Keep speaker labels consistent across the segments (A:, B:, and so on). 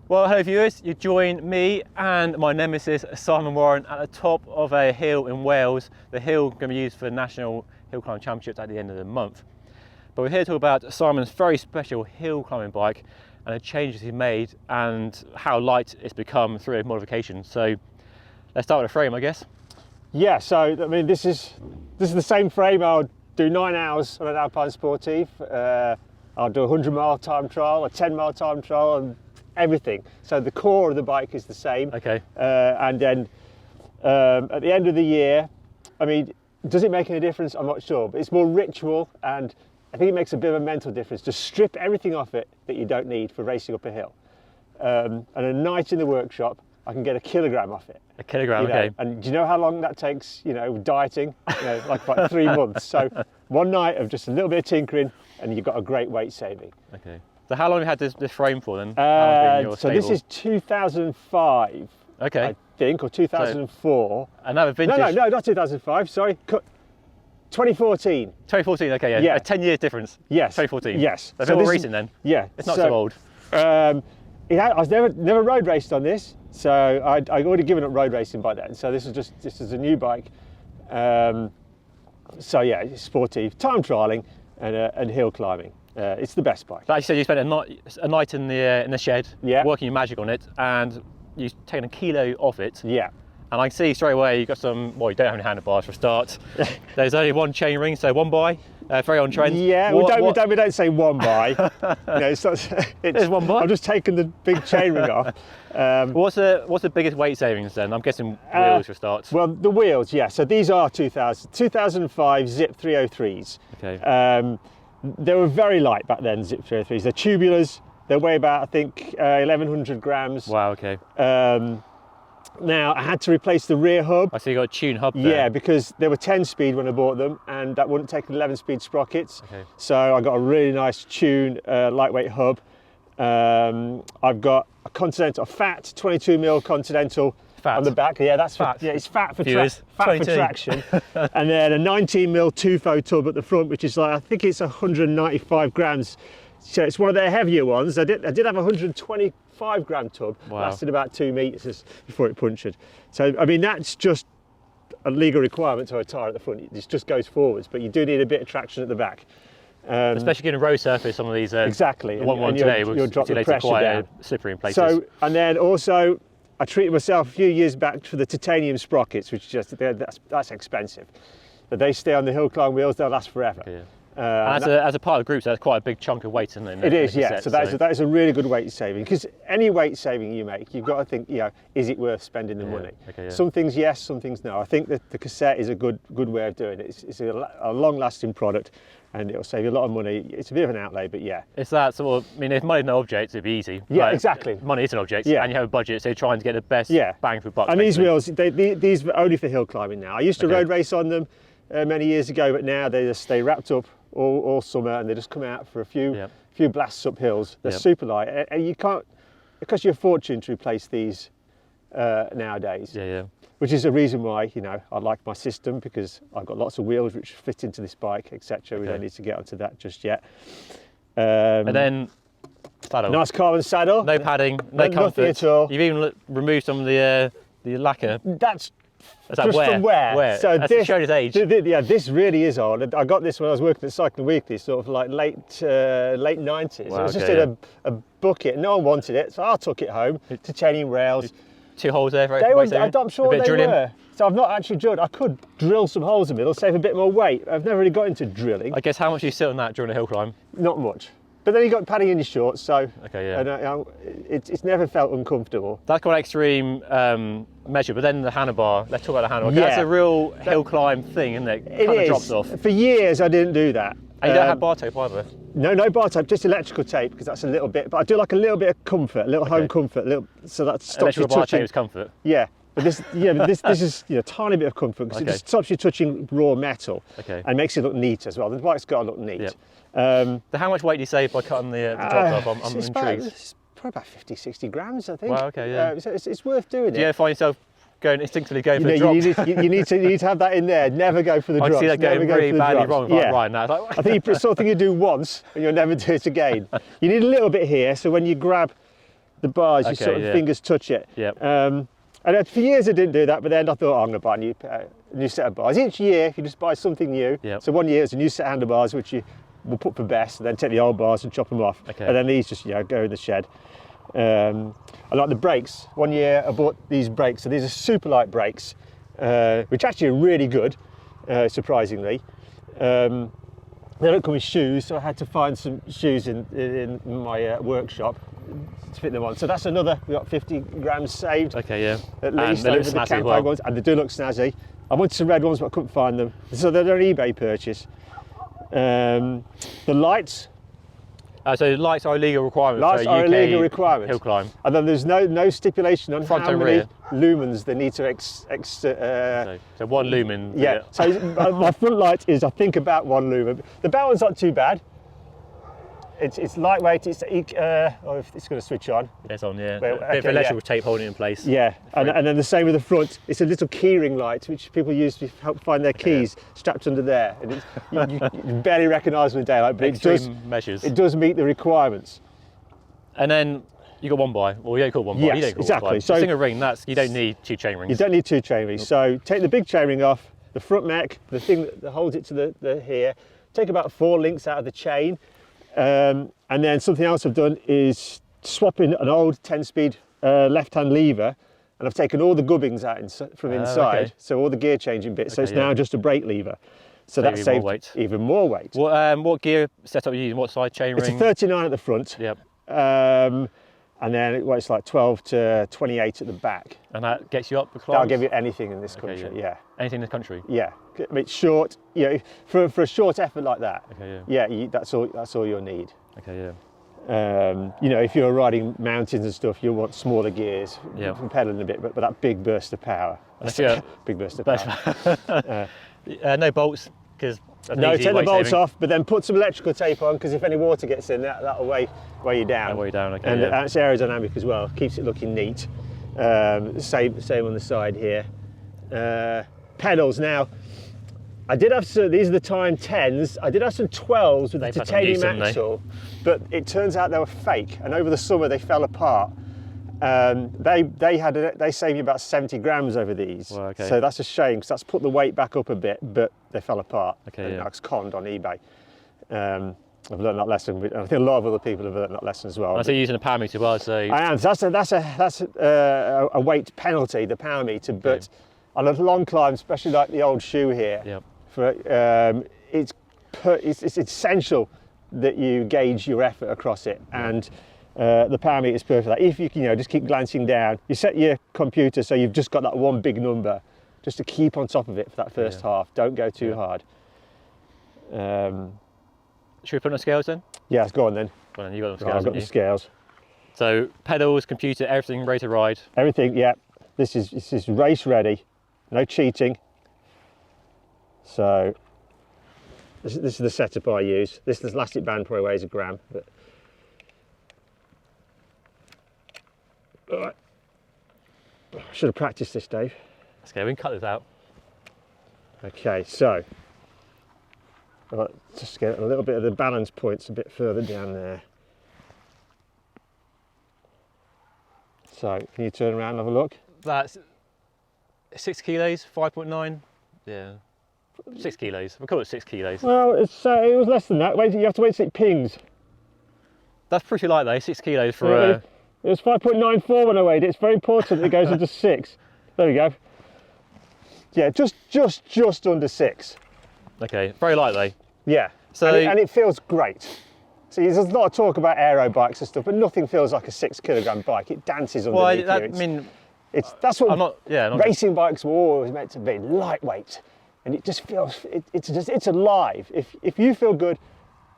A: Well, hello viewers, you join me and my nemesis Simon Warren at the top of a hill in Wales. The hill going to be used for the National Hill Climbing Championships at the end of the month. But we're here to talk about Simon's very special hill climbing bike and the changes he made and how light it's become through modification. So let's start with the frame, I guess.
B: Yeah, so I mean this is the same frame. I'll do 9 hours on an Alpine Sportive. I'll do a 100-mile time trial, a 10-mile time trial, and everything. So the core of the bike is the same.
A: Okay.
B: And then at the end of the year, I mean, does it make any difference? I'm not sure, but it's more ritual, and I think it makes a bit of a mental difference to strip everything off it that you don't need for racing up a hill. And a night in the workshop, I can get a kilogram off it.
A: A kilogram,
B: you know?
A: okay.
B: And do you know how long that takes, you know, dieting? You know, like about 3 months. So one night of just a little bit of tinkering and you've got a great weight saving.
A: Okay. So how long have you had this frame for then? So
B: this is 2005,
A: okay.
B: I think, or 2004.
A: Another vintage?
B: No, not 2005, sorry. 2014.
A: 2014, okay, yeah.
B: Yeah.
A: 10 years difference.
B: Yes.
A: 2014.
B: Yes.
A: That's more recent then?
B: Yeah.
A: It's not so old.
B: I was never road raced on this, so I'd already given up road racing by then. So this is a new bike. So yeah, it's sportive, time trialing and hill climbing. It's the best bike.
A: But as you said, you spent a night in the shed,
B: yeah,
A: working your magic on it, and you've taken a kilo off it.
B: Yeah.
A: And I can see straight away you've got some, well, you don't have any handlebars for a start. There's only one chain ring, so one by, very on trend.
B: Yeah, we don't say one by. You know, it's
A: one by.
B: I've just taken the big chain ring off.
A: What's the biggest weight savings then? I'm guessing wheels for starts.
B: Well, the wheels, yeah. So these are 2005 Zip 303s.
A: Okay.
B: They were very light back then, Zip 303s. They're tubulars. They weigh about, I think, 1,100 grams.
A: Wow, okay.
B: Now, I had to replace the rear hub.
A: I see you got a tune hub there.
B: Yeah, because they were 10-speed when I bought them, and that wouldn't take 11-speed sprockets.
A: Okay.
B: So I got a really nice tune, lightweight hub. I've got a Continental, a fat 22mm Continental
A: fat.
B: On the back. Yeah, that's
A: fat.
B: Yeah, it's fat for traction. And then a 19mm Tufo tub at the front, which is like, I think it's 195 grams. So it's one of their heavier ones. I did have a 125-gram tub.
A: Wow.
B: Lasted about 2 meters before it punctured. So I mean, that's just a legal requirement to have a tyre at the front. It just goes forwards, but you do need a bit of traction at the back.
A: Especially getting a road surface, some of these.
B: Exactly.
A: The one today was
B: drop the pressure
A: quite
B: down.
A: Slippery in places.
B: So, and then also, I treated myself a few years back for the titanium sprockets, which is just that's expensive. But they stay on the hill climb wheels; they'll last forever.
A: Okay, yeah. As a part of the group, so that's quite a big chunk of weight, isn't it?
B: It is, yeah. So that is a really good weight saving, because any weight saving you make, you've got to think, you know, is it worth spending the money?
A: Okay, yeah.
B: Some things yes, some things no. I think that the cassette is a good way of doing it. It's a long-lasting product, and it'll save you a lot of money. It's a bit of an outlay, but yeah.
A: It's that sort of, I mean, if money's no object, it'd be easy.
B: Yeah, exactly.
A: Money is an object,
B: yeah.
A: and you have a budget, so you're trying to get the best bang for buck.
B: And these wheels, these are only for hill climbing now. I used to road race on them many years ago, but now they just stay wrapped up all summer, and they just come out for a few blasts up hills. They're super light, and you can't, because you're a fortune to replace these nowadays.
A: Yeah.
B: Which is a reason why, you know, I like my system, because I've got lots of wheels which fit into this bike, etc. We don't need to get onto that just yet.
A: And then saddle.
B: Nice carbon saddle.
A: No padding, no comfort.
B: Nothing at all.
A: You've even removed some of the lacquer.
B: That's
A: just
B: from wear.
A: So that's showing its age.
B: Yeah, this really is old. I got this when I was working at Cycling Weekly, sort of like late 90s.
A: Wow,
B: it was just in a bucket. No one wanted it, so I took it home to chaining rails.
A: 2 holes there for
B: I'm sure they were. So I've not actually drilled. I could drill some holes in the middle, save a bit more weight. I've never really got into drilling.
A: I guess how much do you sit on that during a hill climb?
B: Not much. But then you got padding in your shorts, so it's never felt uncomfortable.
A: That's quite an extreme measure, but then the handlebar, let's talk about the handlebar. Yeah. That's a real hill climb thing, isn't it?
B: It is.
A: Drops off.
B: For years I didn't do that.
A: And you don't have bar tape either?
B: No bar tape, just electrical tape, because that's a little bit, but I do like a little bit of comfort, a little home comfort, so that stops you touching.
A: Bar tape is comfort?
B: Yeah. But this is a tiny bit of comfort, because it just stops you touching raw metal and makes it look neat as well. The bike's got to look neat.
A: Yep. So how much weight do you save by cutting the top off? I'm intrigued.
B: It's probably about 50, 60 grams, I think.
A: Wow, okay, yeah.
B: It's worth doing it.
A: Do you ever find yourself instinctively going for the drops?
B: You need to have that in there. Never go for the drops.
A: I see that going really badly wrong. Right now.
B: I think it's something you do once and you'll never do it again. You need a little bit here, so when you grab the bars, your
A: Okay,
B: sort of
A: yeah.
B: fingers touch it.
A: Yep.
B: And for years I didn't do that, but then I thought, oh, I'm going to buy a new set of bars. Each year you just buy something new.
A: Yep.
B: So one year it's a new set of handlebars, which you will put for best, and then take the old bars and chop them off.
A: Okay.
B: And then these just go in the shed. I like the brakes. One year I bought these brakes, so these are super light brakes, which actually are really good, surprisingly. They don't come with shoes, so I had to find some shoes in my workshop to fit them on. So that's another, we got 50 grams saved.
A: Okay, yeah.
B: At least
A: And they
B: over
A: look
B: the
A: snazzy as
B: camp
A: well.
B: ones, and they do look snazzy. I wanted some red ones, but I couldn't find them. So they're an eBay purchase. The lights.
A: So lights are a legal requirement.
B: Lights
A: for
B: are a
A: UK
B: legal requirement.
A: hill climb.
B: And then there's no stipulation on
A: Front
B: how
A: and
B: many
A: rear.
B: lumens they need to
A: So 1 lumen.
B: yeah. So my front light is, I think, about 1 lumen. The back one's not too bad. It's lightweight. It's going to switch on.
A: It's on, yeah.
B: Well,
A: A bit of
B: okay,
A: electrical tape holding it in place.
B: Yeah, and then the same with the front. It's a little keyring light which people use to help find their keys strapped under there. And you barely recognise in the daylight, but
A: Extreme measures.
B: it does meet the requirements.
A: And then you got one by. Well, you don't call one by.
B: Yes,
A: You don't call
B: exactly.
A: One by.
B: So-
A: So single ring, you don't need 2 chain rings.
B: You don't need 2 chain rings. So take the big chain ring off, the front mech, the thing that holds it to the here. Take about 4 links out of the chain. And then something else I've done is swap in an old 10-speed left-hand lever, and I've taken all the gubbings out from inside,
A: okay.
B: so all the gear changing bits. So
A: Okay,
B: it's now just a brake lever. So that
A: even
B: saved
A: more weight.
B: even more weight.
A: What gear setup are you using? What side chain
B: It's
A: ring?
B: a 39 at the front,
A: Yep.
B: and then it's like 12 to 28 at the back.
A: And that gets you up the
B: I'll
A: climbs?
B: give you anything in this country.
A: yeah.
B: Yeah.
A: Anything in the country?
B: Yeah. I mean, it's short. For a short effort like that.
A: Okay, yeah.
B: That's all you'll need.
A: Okay, yeah.
B: If you're riding mountains and stuff, you'll want smaller gears
A: Yeah.
B: from pedaling a bit, but that big burst of power.
A: Unless you're-
B: Big burst of power.
A: No bolts, because
B: No, take the bolts off, but then put some electrical tape on, because if any water gets in, that'll weigh you down.
A: That'll weigh you down, okay,
B: And
A: yeah.
B: it's aerodynamic as well, keeps it looking neat. Same on the side here. Pedals now. I did have some, these are the Time 10s. I did have some 12s with
A: They've
B: the
A: had some use,
B: titanium
A: haven't they?
B: axle, but it turns out they were fake, and over the summer they fell apart. They saved me about 70 grams over these.
A: Well, okay.
B: So that's a shame, because that's put the weight back up a bit, but they fell apart.
A: Okay,
B: and
A: yeah.
B: I was conned on eBay. I've learned that lesson. I think a lot of other people have learned that lesson as well.
A: I see you using a power meter as well, so
B: I am. So that's a weight penalty, the power meter. But on a long climb, especially like the old shoe here,
A: Yep.
B: it's essential that you gauge your effort across it, and the power meter is perfect. Like if you can, just keep glancing down. You set your computer so you've just got that one big number, just to keep on top of it for that first half. Don't go too hard.
A: should we put on the scales then?
B: Yeah, go on then.
A: Well, then you got the
B: Right,
A: scales,
B: I've got
A: haven't
B: the
A: you?
B: scales.
A: So pedals, computer, everything ready to ride.
B: Everything, yeah. This is race ready. No cheating. So this is the setup I use. This elastic band probably weighs a gram. But... All right. Should have practiced this, Dave.
A: Okay, we can cut this out.
B: Okay, so I'll just get a little bit of the balance points a bit further down there. So can you turn around and have a look?
A: That's 6 kilos, 5.9. Yeah, 6 kilos. We'll call it 6 kilos.
B: Well, it was less than that. Wait, you have to wait till it pings.
A: That's pretty light though, 6 kilos for
B: It was 5.94 when I weighed it. It's very important that it goes into 6. There we go. Yeah, just under 6.
A: okay, very light though.
B: Yeah.
A: So-
B: and it feels great. See, there's a lot of talk about aero bikes and stuff, but nothing feels like a 6 kilogram bike. It dances
A: Well,
B: underneath
A: I
B: you.
A: mean,
B: That's what
A: I'm not. Yeah, not,
B: racing bikes were always meant to be, lightweight, and it just feels it's alive. If you feel good,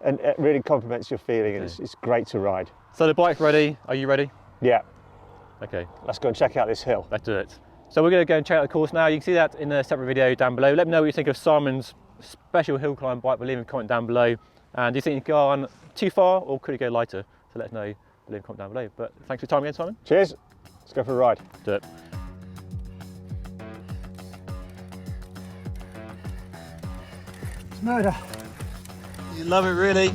B: and it really complements your feeling, and it's great to ride.
A: So the bike's ready. Are you ready?
B: Yeah.
A: Okay,
B: Let's go and check out this hill.
A: let's do it. So we're going to go and check out the course now. You can see that in a separate video down below. Let me know what you think of Simon's special hill climb bike. Leave a comment down below. And do you think you can go on too far, or could you go lighter? So let us know. Leave a comment down below. But thanks for your time again, Simon.
B: Cheers. Let's go for a ride.
A: Do it.
B: It's murder.
A: You love it, really?